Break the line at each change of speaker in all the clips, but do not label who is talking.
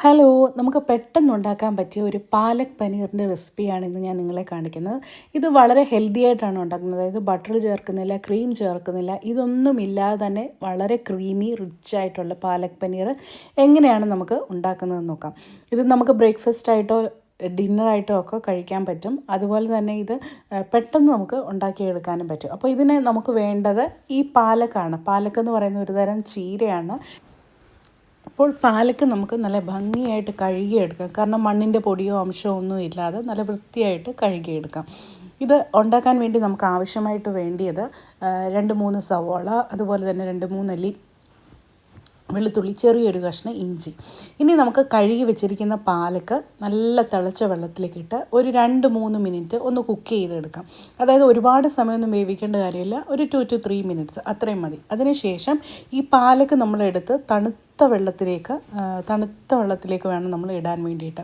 Hello, നമുക്ക് പെട്ടെന്ന് ഉണ്ടാക്കാൻ പറ്റിയ ഒരു പാലക് പനീറിൻ്റെ റെസിപ്പിയാണ് ഇന്ന് ഞാൻ നിങ്ങളെ കാണിക്കുന്നത്. ഇത് വളരെ ഹെൽത്തി ആയിട്ടാണ് ഉണ്ടാക്കുന്നത്. അതായത് ബട്ടർ ചേർക്കുന്നില്ല, ക്രീം ചേർക്കുന്നില്ല, ഇതൊന്നുമില്ലാതെ തന്നെ വളരെ ക്രീമി റിച്ച് ആയിട്ടുള്ള പാലക് പനീർ എങ്ങനെയാണ് നമുക്ക് ഉണ്ടാക്കുന്നതെന്ന് നോക്കാം. ഇത് നമുക്ക് ബ്രേക്ക്ഫാസ്റ്റ് ആയിട്ടോ ഡിന്നറായിട്ടോ ഒക്കെ കഴിക്കാൻ പറ്റും. അതുപോലെ തന്നെ ഇത് പെട്ടെന്ന് നമുക്ക് ഉണ്ടാക്കിയെടുക്കാനും പറ്റും. അപ്പോൾ ഇതിന് നമുക്ക് വേണ്ടത് ഈ പാലക്കാണ്. പാലക്ക് എന്ന് പറയുന്ന ഒരു തരം ചീരയാണ്. അപ്പോൾ പാലക്ക് നമുക്ക് നല്ല ഭംഗിയായിട്ട് കഴുകിയെടുക്കാം. കാരണം മണ്ണിൻ്റെ പൊടിയോ അംശമോ ഒന്നും ഇല്ലാതെ നല്ല വൃത്തിയായിട്ട് കഴുകിയെടുക്കാം. ഇത് ഉണ്ടാക്കാൻ വേണ്ടി നമുക്ക് ആവശ്യമായിട്ട് വേണ്ടിയത് 2-3 സവോള, അതുപോലെ തന്നെ 2-3 അല്ലി വെളുത്തുള്ളി, ചെറിയൊരു കഷ്ണം ഇഞ്ചി. ഇനി നമുക്ക് കഴുകി വെച്ചിരിക്കുന്ന പാലക്ക് നല്ല തിളച്ച വെള്ളത്തിലേക്കിട്ട് ഒരു 2-3 മിനിറ്റ് ഒന്ന് കുക്ക് ചെയ്തെടുക്കാം. അതായത് ഒരുപാട് സമയമൊന്നും വേവിക്കേണ്ട കാര്യമില്ല, ഒരു 2 to 3 മിനിറ്റ്സ് അത്രയും മതി. അതിനുശേഷം ഈ പാലക്ക് നമ്മളെടുത്ത് തണുത്ത വെള്ളത്തിലേക്ക് വേണം നമ്മൾ ഇടാൻ വേണ്ടിയിട്ട്.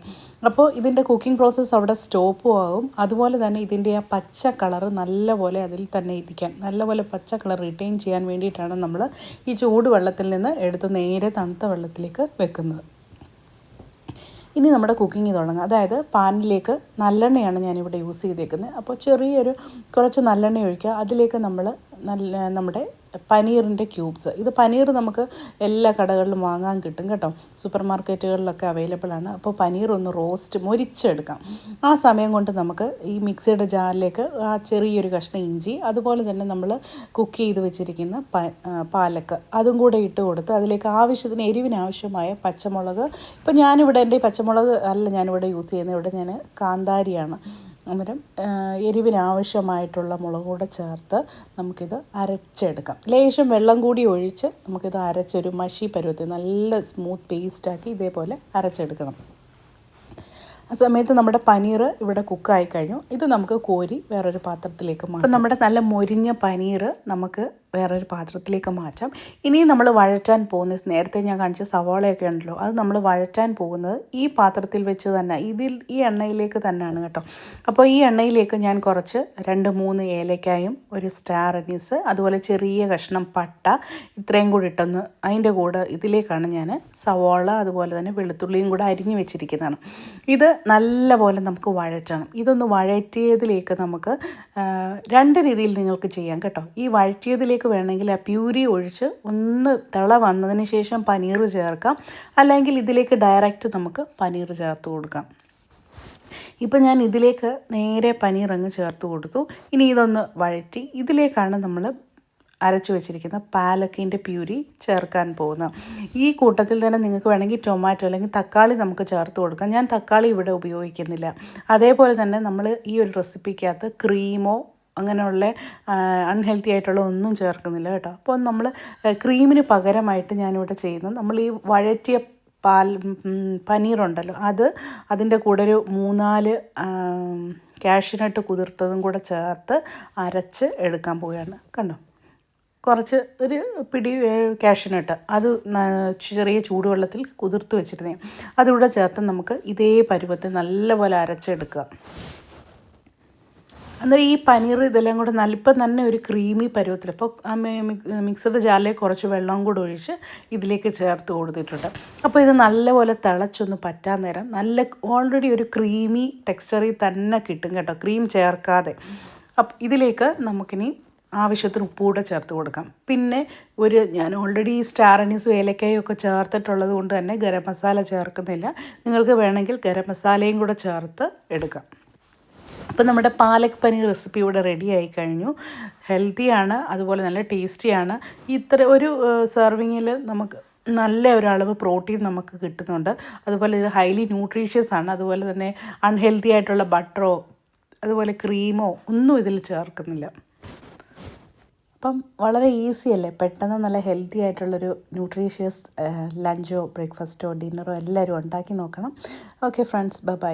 അപ്പോൾ ഇതിൻ്റെ കുക്കിംഗ് പ്രോസസ്സ് അവിടെ സ്റ്റോപ്പും ആകും. അതുപോലെ തന്നെ ഇതിൻ്റെ ആ പച്ച കളറ് നല്ലപോലെ അതിൽ തന്നെ ഇരിക്കാൻ, നല്ലപോലെ പച്ച കളർ റിറ്റെയിൻ ചെയ്യാൻ വേണ്ടിയിട്ടാണ് നമ്മൾ ഈ ചൂട് വെള്ളത്തിൽ നിന്ന് എടുത്ത് നേരെ തണുത്ത വെള്ളത്തിലേക്ക് വെക്കുന്നത്. ഇനി നമ്മുടെ കുക്കിംഗ് തുടങ്ങാം. അതായത് പാനിലേക്ക് നല്ലെണ്ണയാണ് ഞാനിവിടെ യൂസ് ചെയ്തേക്കുന്നത്. അപ്പോൾ കുറച്ച് നല്ലെണ്ണ ഒഴിക്കുക. അതിലേക്ക് നമ്മുടെ പനീറിൻ്റെ ക്യൂബ്സ്. ഇത് പനീർ നമുക്ക് എല്ലാ കടകളിലും വാങ്ങാൻ കിട്ടും കേട്ടോ, സൂപ്പർ മാർക്കറ്റുകളിലൊക്കെ അവൈലബിൾ ആണ്. അപ്പോൾ പനീർ ഒന്ന് മൊരിച്ചെടുക്കാം. ആ സമയം കൊണ്ട് നമുക്ക് ഈ മിക്സിയുടെ ജാറിലേക്ക് ആ ചെറിയൊരു കഷ്ണം ഇഞ്ചി, അതുപോലെ തന്നെ നമ്മൾ കുക്ക് ചെയ്ത് വെച്ചിരിക്കുന്ന പാലക്ക് അതും കൂടെ ഇട്ട് കൊടുത്ത് അതിലേക്ക് എരിവിനാവശ്യമായ പച്ചമുളക്. ഇപ്പോൾ എൻ്റെ പച്ചമുളക് അല്ല ഞാനിവിടെ യൂസ് ചെയ്യുന്നത്, ഇവിടെ ഞാൻ കാന്താരിയാണ്. അന്നേരം എരിവിനാവശ്യമായിട്ടുള്ള മുളക് കൂടെ ചേർത്ത് നമുക്കിത് അരച്ചെടുക്കാം. ലേശം വെള്ളം കൂടി ഒഴിച്ച് നമുക്കിത് അരച്ചൊരു മഷി പരുവത്തിൽ നല്ല സ്മൂത്ത് പേസ്റ്റാക്കി ഇതേപോലെ അരച്ചെടുക്കണം. ആ സമയത്ത് നമ്മുടെ പനീർ ഇവിടെ കുക്കായി കഴിഞ്ഞു. ഇത് നമുക്ക് കോരി വേറൊരു പാത്രത്തിലേക്ക് മാറ്റാം. അപ്പം നമ്മുടെ നല്ല മൊരിഞ്ഞ പനീർ നമുക്ക് വേറൊരു പാത്രത്തിലേക്ക് മാറ്റാം. ഇനിയും നമ്മൾ വഴറ്റാൻ പോകുന്നത്, നേരത്തെ ഞാൻ കാണിച്ച സവാളയൊക്കെ ഉണ്ടല്ലോ, അത് നമ്മൾ വഴറ്റാൻ പോകുന്നത് ഈ പാത്രത്തിൽ വെച്ച് തന്നെ ഈ എണ്ണയിലേക്ക് തന്നെയാണ് കേട്ടോ. അപ്പോൾ ഈ എണ്ണയിലേക്ക് ഞാൻ കുറച്ച് 2-3 ഏലക്കായും ഒരു സ്റ്റാർ അനീസ്, അതുപോലെ ചെറിയ കഷ്ണം പട്ട, ഇത്രയും കൂടി ഇട്ടൊന്ന് അതിൻ്റെ കൂടെ ഇതിലേക്കാണ് ഞാൻ സവാള അതുപോലെ തന്നെ വെളുത്തുള്ളിയും കൂടെ അരിഞ്ഞു വെച്ചിരിക്കുന്നതാണ്. ഇത് നല്ലപോലെ നമുക്ക് വഴറ്റണം. ഇതൊന്ന് വഴറ്റിയതിലേക്ക് നമുക്ക് 2 രീതിയിൽ നിങ്ങൾക്ക് ചെയ്യാം കേട്ടോ. ഈ വഴറ്റിയതിലേക്ക് വേണമെങ്കിൽ ആ പ്യൂരി ഒഴിച്ച് ഒന്ന് വന്നതിന് ശേഷം പനീർ ചേർക്കാം, അല്ലെങ്കിൽ ഇതിലേക്ക് ഡയറക്റ്റ് നമുക്ക് പനീർ ചേർത്ത് കൊടുക്കാം. ഇപ്പം ഞാൻ ഇതിലേക്ക് നേരെ പനീർ അങ്ങ് ചേർത്ത് കൊടുത്തു. ഇനി ഇതൊന്ന് വഴറ്റി ഇതിലേക്കാണ് നമ്മൾ അരച്ചു വെച്ചിരിക്കുന്ന പാലക്കിൻ്റെ പ്യൂരി ചേർക്കാൻ പോകുന്നത്. ഈ കൂട്ടത്തിൽ തന്നെ നിങ്ങൾക്ക് വേണമെങ്കിൽ ടൊമാറ്റോ അല്ലെങ്കിൽ തക്കാളി നമുക്ക് ചേർത്ത് കൊടുക്കാം. ഞാൻ തക്കാളി ഇവിടെ ഉപയോഗിക്കുന്നില്ല. അതേപോലെ തന്നെ നമ്മൾ ഈ ഒരു റെസിപ്പിക്കകത്ത് ക്രീമോ അങ്ങനെയുള്ള അൺഹെൽത്തി ആയിട്ടുള്ള ഒന്നും ചേർക്കുന്നില്ല കേട്ടോ. അപ്പോൾ നമ്മൾ ക്രീമിന് പകരമായിട്ട് ഞാനിവിടെ ചെയ്യുന്നത്, നമ്മൾ ഈ വഴറ്റിയ പനീറുണ്ടല്ലോ, അതിൻ്റെ കൂടെ ഒരു 3-4 കാഷ്യൂനട്ട് കുതിർത്തതും കൂടെ ചേർത്ത് അരച്ച് എടുക്കാൻ പോവുകയാണ്. കണ്ടോ, കുറച്ച് ഒരു പിടി കാഷ്യൂനട്ട് അത് ചെറിയ ചൂടുവെള്ളത്തിൽ കുതിർത്ത് വെച്ചിരുന്നേ, അതിവിടെ ചേർത്ത് നമുക്ക് ഇതേ പരുവത്തിൽ നല്ലപോലെ അരച്ചെടുക്കുക. അന്നേരം ഈ പനീർ ഇതെല്ലാം കൂടെ ഇപ്പം തന്നെ ഒരു ക്രീമി പരുവത്തിൽ, അപ്പോൾ മിക്സഡ് ജാറിലേക്ക് കുറച്ച് വെള്ളം കൂടെ ഒഴിച്ച് ഇതിലേക്ക് ചേർത്ത് കൊടുത്തിട്ടുണ്ട്. അപ്പോൾ ഇത് നല്ലപോലെ തിളച്ചൊന്ന് പറ്റാൻ നേരം ഓൾറെഡി ഒരു ക്രീമി ടെക്സ്ചറിൽ തന്നെ കിട്ടും കേട്ടോ, ക്രീം ചേർക്കാതെ. അപ്പം ഇതിലേക്ക് നമുക്കിനി ആവശ്യത്തിന് ഉപ്പുകൂടെ ചേർത്ത് കൊടുക്കാം. പിന്നെ ഞാൻ ഓൾറെഡി സ്റ്റാർ അനീസും ഏലക്കായും ഒക്കെ ചേർത്തിട്ടുള്ളത് കൊണ്ട് തന്നെ ഗരം മസാല ചേർക്കുന്നില്ല. നിങ്ങൾക്ക് വേണമെങ്കിൽ ഗരം മസാലയും കൂടെ ചേർത്ത് എടുക്കാം. അപ്പോൾ നമ്മുടെ പാലക് പനീർ റെസിപ്പി ഇവിടെ റെഡി ആയി കഴിഞ്ഞു. ഹെൽത്തിയാണ്, അതുപോലെ നല്ല ടേസ്റ്റിയാണ്. ഇത്ര ഒരു സെർവിങ്ങിൽ നമുക്ക് നല്ല ഒരളവ് പ്രോട്ടീൻ നമുക്ക് കിട്ടുന്നുണ്ട്. അതുപോലെ ഇത് ഹൈലി ന്യൂട്രീഷ്യസ് ആണ്. അതുപോലെ തന്നെ അൺഹെൽത്തി ആയിട്ടുള്ള ബട്ടറോ അതുപോലെ ക്രീമോ ഒന്നും ഇതിൽ ചേർക്കുന്നില്ല. അപ്പം വളരെ ഈസി അല്ലേ, പെട്ടെന്ന് നല്ല ഹെൽത്തി ആയിട്ടുള്ളൊരു ന്യൂട്രീഷ്യസ് ലഞ്ചോ ബ്രേക്ക്ഫാസ്റ്റോ ഡിന്നറോ എല്ലാവരും ഉണ്ടാക്കി നോക്കണം. Okay friends, by.